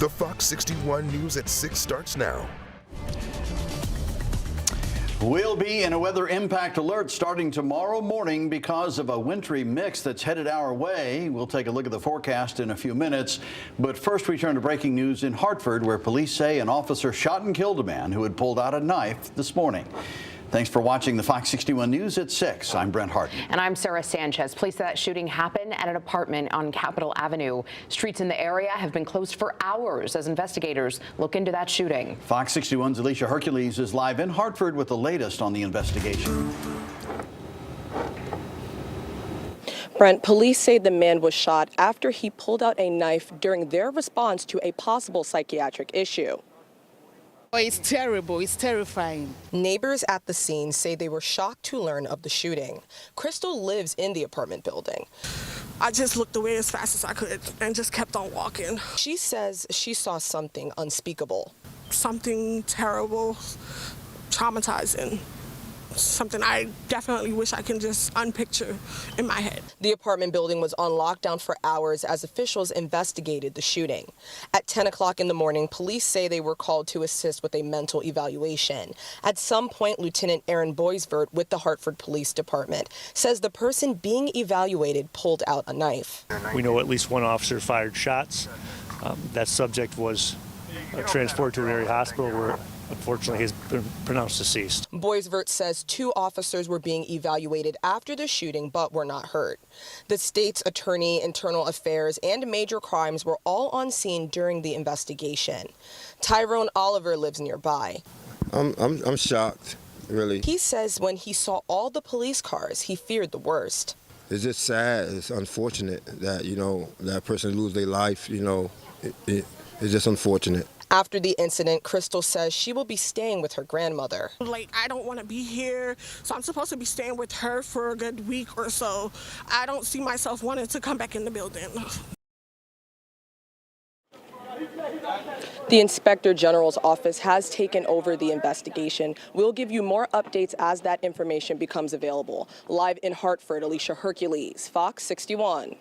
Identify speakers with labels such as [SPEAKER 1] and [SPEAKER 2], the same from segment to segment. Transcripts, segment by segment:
[SPEAKER 1] The Fox 61 News at 6 starts now.
[SPEAKER 2] We'll be in a weather impact alert starting tomorrow morning because of a wintry mix that's headed our way. We'll take a look at the forecast in a few minutes. But first, we turn to breaking news in Hartford, where police say an officer shot and killed a man who had pulled out a knife this morning. Thanks for watching the Fox 61 News at 6. I'm Brent Harden.
[SPEAKER 3] And I'm Sarah Sanchez. Police say that shooting happened at an apartment on Capitol Avenue. Streets in the area have been closed for hours as investigators look into that shooting.
[SPEAKER 2] Fox 61's Alicia Hercules is live in Hartford with the latest on the investigation.
[SPEAKER 4] Brent, police say the man was shot after he pulled out a knife during their response to a possible psychiatric issue.
[SPEAKER 5] It's terrible. It's terrifying.
[SPEAKER 4] Neighbors at the scene say they were shocked to learn of the shooting. Crystal lives in the apartment building.
[SPEAKER 6] I just looked away as fast as I could and just kept on walking.
[SPEAKER 4] She says she saw something unspeakable.
[SPEAKER 6] Something terrible, traumatizing. Something I definitely wish I can just unpicture in my head.
[SPEAKER 4] The apartment building was on lockdown for hours as officials investigated the shooting. At 10 o'clock in the morning, police say they were called to assist with a mental evaluation. At some point, Lieutenant Aaron Boisvert with the Hartford Police Department says the person being evaluated pulled out a knife.
[SPEAKER 7] We know at least one officer fired shots. That subject was transported to an area hospital where unfortunately has been pronounced deceased.
[SPEAKER 4] Boisvert says 2 officers were being evaluated after the shooting but were not hurt. The state's attorney, internal affairs, and major crimes were all on scene during the investigation. Tyrone Oliver lives nearby.
[SPEAKER 8] I'm shocked, really.
[SPEAKER 4] He says when he saw all the police cars, he feared the worst.
[SPEAKER 8] It's just sad. It's unfortunate that, that person lose their life. It's just unfortunate.
[SPEAKER 4] After the incident, Crystal says she will be staying with her grandmother.
[SPEAKER 6] I don't want to be here, so I'm supposed to be staying with her for a good week or so. I don't see myself wanting to come back in the building.
[SPEAKER 4] The Inspector General's office has taken over the investigation. We'll give you more updates as that information becomes available. Live in Hartford, Alicia Hercules, Fox 61.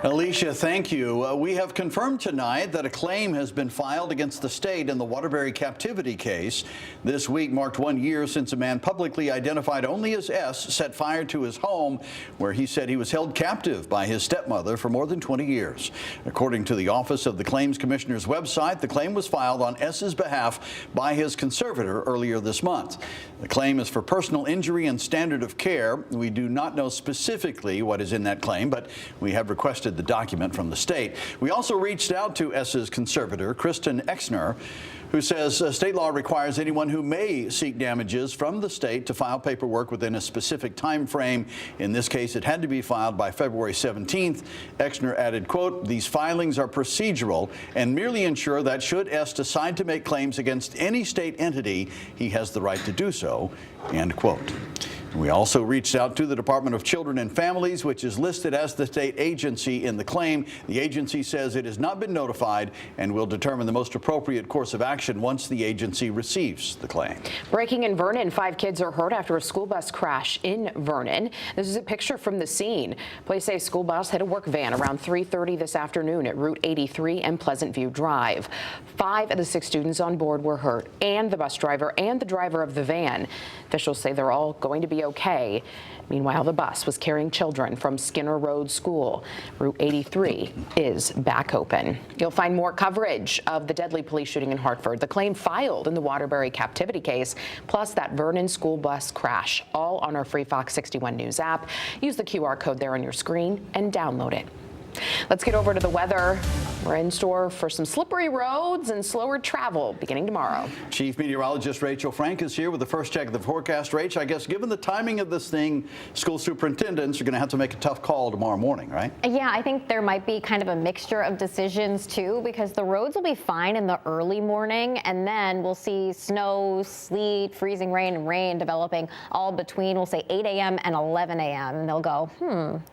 [SPEAKER 2] Alicia, thank you. We have confirmed tonight that a claim has been filed against the state in the Waterbury captivity case. This week marked 1 year since a man publicly identified only as S set fire to his home, where he said he was held captive by his stepmother for more than 20 years. According to the Office of the Claims Commissioner's website, the claim was filed on S's behalf by his conservator earlier this month. The claim is for personal injury and standard of care. We do not know specifically what is in that claim, but we have requested the document from the state. We also reached out to S's conservator, Kristen Exner, who says state law requires anyone who may seek damages from the state to file paperwork within a specific time frame. In this case, it had to be filed by February 17th. Exner added, quote, "These filings are procedural and merely ensure that should S decide to make claims against any state entity, he has the right to do so," end quote. We also reached out to the Department of Children and Families, which is listed as the state agency in the claim. The agency says it has not been notified and will determine the most appropriate course of action once the agency receives the claim.
[SPEAKER 3] Breaking in Vernon, 5 kids are hurt after a school bus crash in Vernon. This is a picture from the scene. Police say a school bus hit a work van around 3:30 this afternoon at Route 83 and Pleasant View Drive. 5 of the 6 students on board were hurt, and the bus driver and the driver of the van. Officials say they're all going to be okay. Meanwhile, the bus was carrying children from Skinner Road School. Route 83 is back open. You'll find more coverage of the deadly police shooting in Hartford, the claim filed in the Waterbury captivity case, plus that Vernon school bus crash, all on our free Fox 61 News app. Use the QR code there on your screen and download it. Let's get over to the weather. We're in store for some slippery roads and slower travel beginning tomorrow.
[SPEAKER 2] Chief Meteorologist Rachel Frank is here with the first check of the forecast. Rach, I guess given the timing of this thing, school superintendents are going to have to make a tough call tomorrow morning, right?
[SPEAKER 9] Yeah, I think there might be kind of a mixture of decisions too, because the roads will be fine in the early morning, and then we'll see snow, sleet, freezing rain, and rain developing all between, we'll say 8 a.m. and 11 a.m. And they'll go,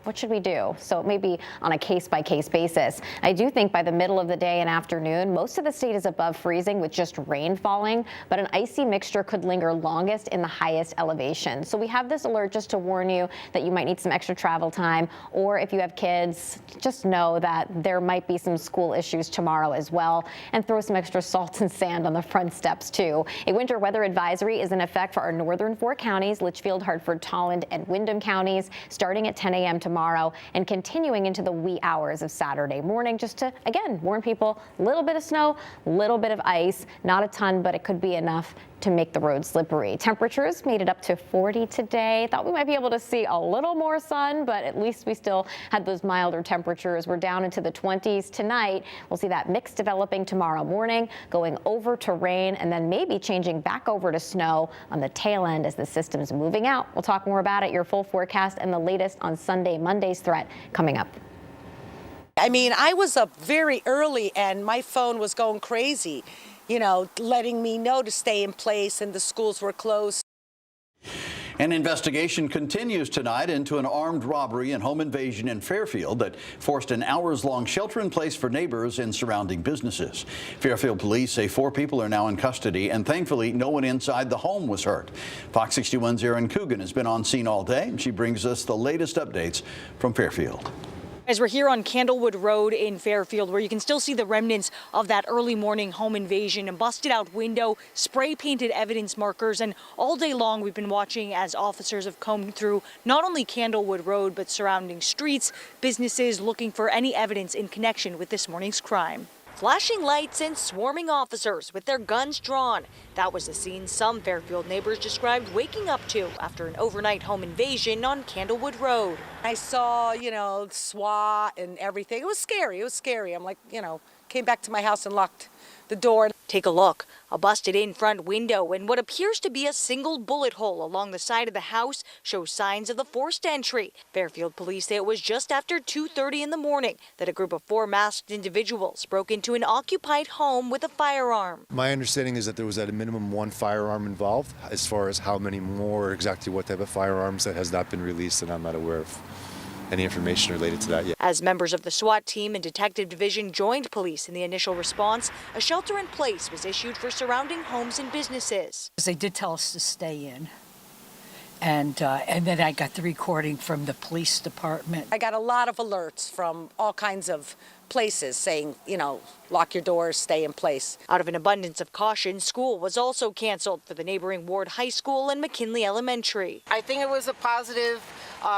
[SPEAKER 9] what should we do? So it may be on a case-by-case basis. I do think by by the middle of the day and afternoon, most of the state is above freezing with just rain falling, but an icy mixture could linger longest in the highest elevation. So we have this alert just to warn you that you might need some extra travel time, or if you have kids, just know that there might be some school issues tomorrow as well, and throw some extra salt and sand on the front steps too. A winter weather advisory is in effect for our northern 4 counties, Litchfield, Hartford, Tolland, and Windham counties, starting at 10 a.m. tomorrow and continuing into the wee hours of Saturday morning, just to, again, warn people, a little bit of snow, a little bit of ice, not a ton, but it could be enough to make the road slippery. Temperatures made it up to 40 today. Thought we might be able to see a little more sun, but at least we still had those milder temperatures. We're down into the 20s tonight. We'll see that mix developing tomorrow morning, going over to rain, and then maybe changing back over to snow on the tail end as the system's moving out. We'll talk more about it, your full forecast, and the latest on Monday's threat coming up.
[SPEAKER 10] I mean, I was up very early and my phone was going crazy, you know, letting me know to stay in place, and the schools were closed.
[SPEAKER 2] An investigation continues tonight into an armed robbery and home invasion in Fairfield that forced an hours-long shelter-in-place for neighbors and surrounding businesses. Fairfield police say 4 people are now in custody, and thankfully no one inside the home was hurt. Fox 61's Erin Coogan has been on scene all day, and she brings us the latest updates from Fairfield.
[SPEAKER 11] As we're here on Candlewood Road in Fairfield, where you can still see the remnants of that early morning home invasion, and busted out window, spray painted evidence markers, and all day long we've been watching as officers have combed through not only Candlewood Road but surrounding streets, businesses, looking for any evidence in connection with this morning's crime. Flashing lights and swarming officers with their guns drawn. That was the scene some Fairfield neighbors described waking up to after an overnight home invasion on Candlewood Road.
[SPEAKER 10] I saw, you know, SWAT and everything. It was scary. It was scary. I'm like, you know, came back to my house and locked the door.
[SPEAKER 11] Take a look. A busted-in front window and what appears to be a single bullet hole along the side of the house shows signs of the forced entry. Fairfield police say it was just after 2:30 in the morning that a group of 4 masked individuals broke into an occupied home with a firearm.
[SPEAKER 12] My understanding is that there was at a minimum 1 firearm involved. As far as how many more, exactly what type of firearms, that has not been released, and I'm not aware of any information related to that yet.
[SPEAKER 11] As members of the SWAT team and detective division joined police in the initial response, a shelter in place was issued for surrounding homes and businesses.
[SPEAKER 13] They did tell us to stay in. And then I got the recording from the police department.
[SPEAKER 10] I got a lot of alerts from all kinds of places saying, you know, lock your doors, stay in place.
[SPEAKER 11] Out of an abundance of caution, school was also canceled for the neighboring Ward High School and McKinley Elementary.
[SPEAKER 14] I think it was a positive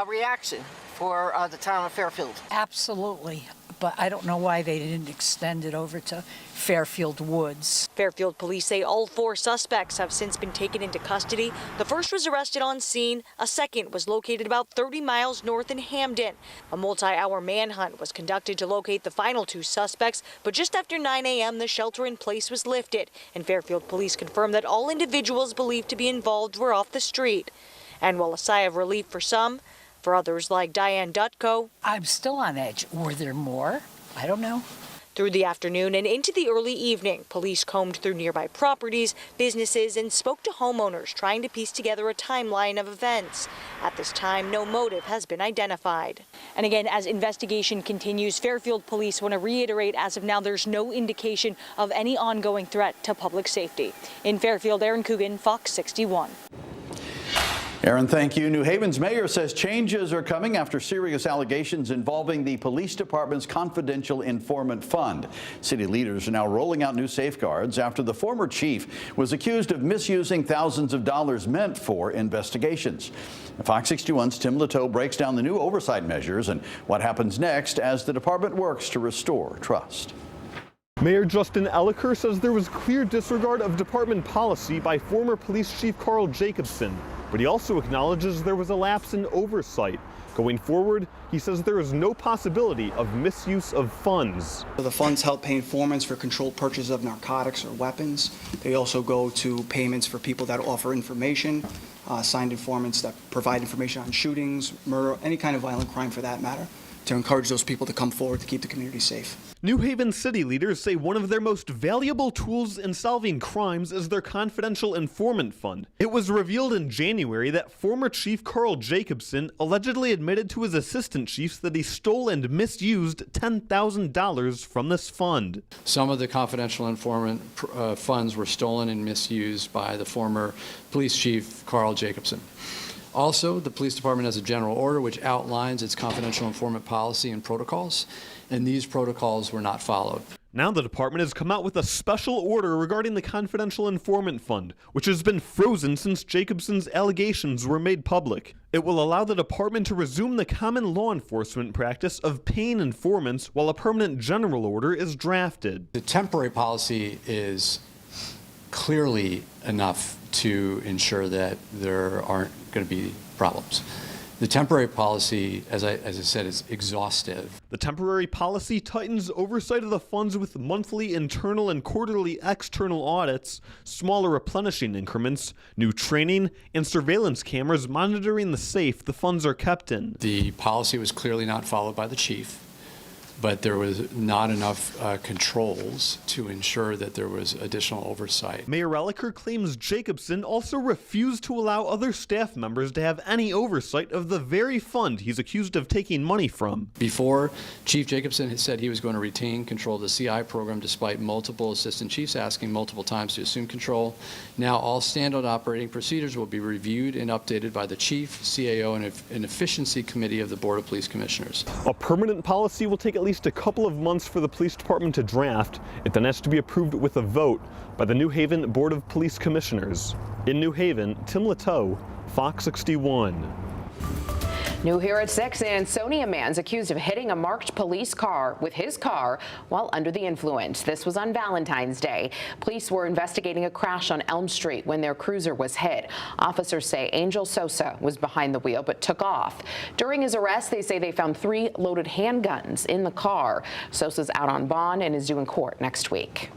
[SPEAKER 14] reaction for the town of Fairfield.
[SPEAKER 13] Absolutely, but I don't know why they didn't extend it over to Fairfield Woods.
[SPEAKER 11] Fairfield police say all 4 suspects have since been taken into custody. The first was arrested on scene. A second was located about 30 miles north in Hamden. A multi-hour manhunt was conducted to locate the final 2 suspects, but just after 9 a.m. the shelter in place was lifted, and Fairfield police confirmed that all individuals believed to be involved were off the street. And while a sigh of relief for some, for others like Diane Dutko,
[SPEAKER 13] I'm still on edge. Were there more? I don't know.
[SPEAKER 11] Through the afternoon and into the early evening, police combed through nearby properties, businesses, and spoke to homeowners trying to piece together a timeline of events. At this time, no motive has been identified. And again, as investigation continues, Fairfield police want to reiterate as of now there's no indication of any ongoing threat to public safety. In Fairfield, Erin Coogan, Fox 61.
[SPEAKER 2] Erin, thank you. New Haven's mayor says changes are coming after serious allegations involving the police department's confidential informant fund. City leaders are now rolling out new safeguards after the former chief was accused of misusing thousands of dollars meant for investigations. Fox 61's Tim Latow breaks down the new oversight measures and what happens next as the department works to restore trust.
[SPEAKER 15] Mayor Justin Elicker says there was clear disregard of department policy by former police chief Carl Jacobson, but he also acknowledges there was a lapse in oversight. Going forward, he says there is no possibility of misuse of funds.
[SPEAKER 16] The funds help pay informants for controlled purchase of narcotics or weapons. They also go to payments for people that offer information, signed informants that provide information on shootings, murder, any kind of violent crime for that matter. to encourage those people to come forward to keep the community safe.
[SPEAKER 15] New Haven city leaders say one of their most valuable tools in solving crimes is their confidential informant fund. It was revealed in January that former Chief Carl Jacobson allegedly admitted to his assistant chiefs that he stole and misused $10,000 from this fund.
[SPEAKER 17] Some of the confidential informant funds were stolen and misused by the former police chief Carl Jacobson. Also, the police department has a general order which outlines its confidential informant policy and protocols, and these protocols were not followed.
[SPEAKER 15] Now the department has come out with a special order regarding the confidential informant fund, which has been frozen since Jacobson's allegations were made public. It will allow the department to resume the common law enforcement practice of paying informants while a permanent general order is drafted.
[SPEAKER 17] The temporary policy is clearly enough to ensure that there aren't going to be problems. The temporary policy, as I said, is exhaustive.
[SPEAKER 15] The temporary policy tightens oversight of the funds with monthly internal and quarterly external audits, smaller replenishing increments, new training, and surveillance cameras monitoring the safe the funds are kept in.
[SPEAKER 17] The policy was clearly not followed by the chief, but there was not enough controls to ensure that there was additional oversight.
[SPEAKER 15] Mayor Elicker claims Jacobson also refused to allow other staff members to have any oversight of the very fund he's accused of taking money from.
[SPEAKER 17] Before, Chief Jacobson had said he was going to retain control of the CI program despite multiple assistant chiefs asking multiple times to assume control. Now all standard operating procedures will be reviewed and updated by the chief, CAO, and an efficiency committee of the Board of Police Commissioners.
[SPEAKER 15] A permanent policy will take at least a couple of months for the police department to draft. It then has to be approved with a vote by the New Haven Board of Police Commissioners. In New Haven, Tim Lateau, Fox 61.
[SPEAKER 3] New here at 6, an Ansonia man's accused of hitting a marked police car with his car while under the influence. This was on Valentine's Day. Police were investigating a crash on Elm Street when their cruiser was hit. Officers say Angel Sosa was behind the wheel but took off. During his arrest, they say they found 3 loaded handguns in the car. Sosa's out on bond and is due in court next week.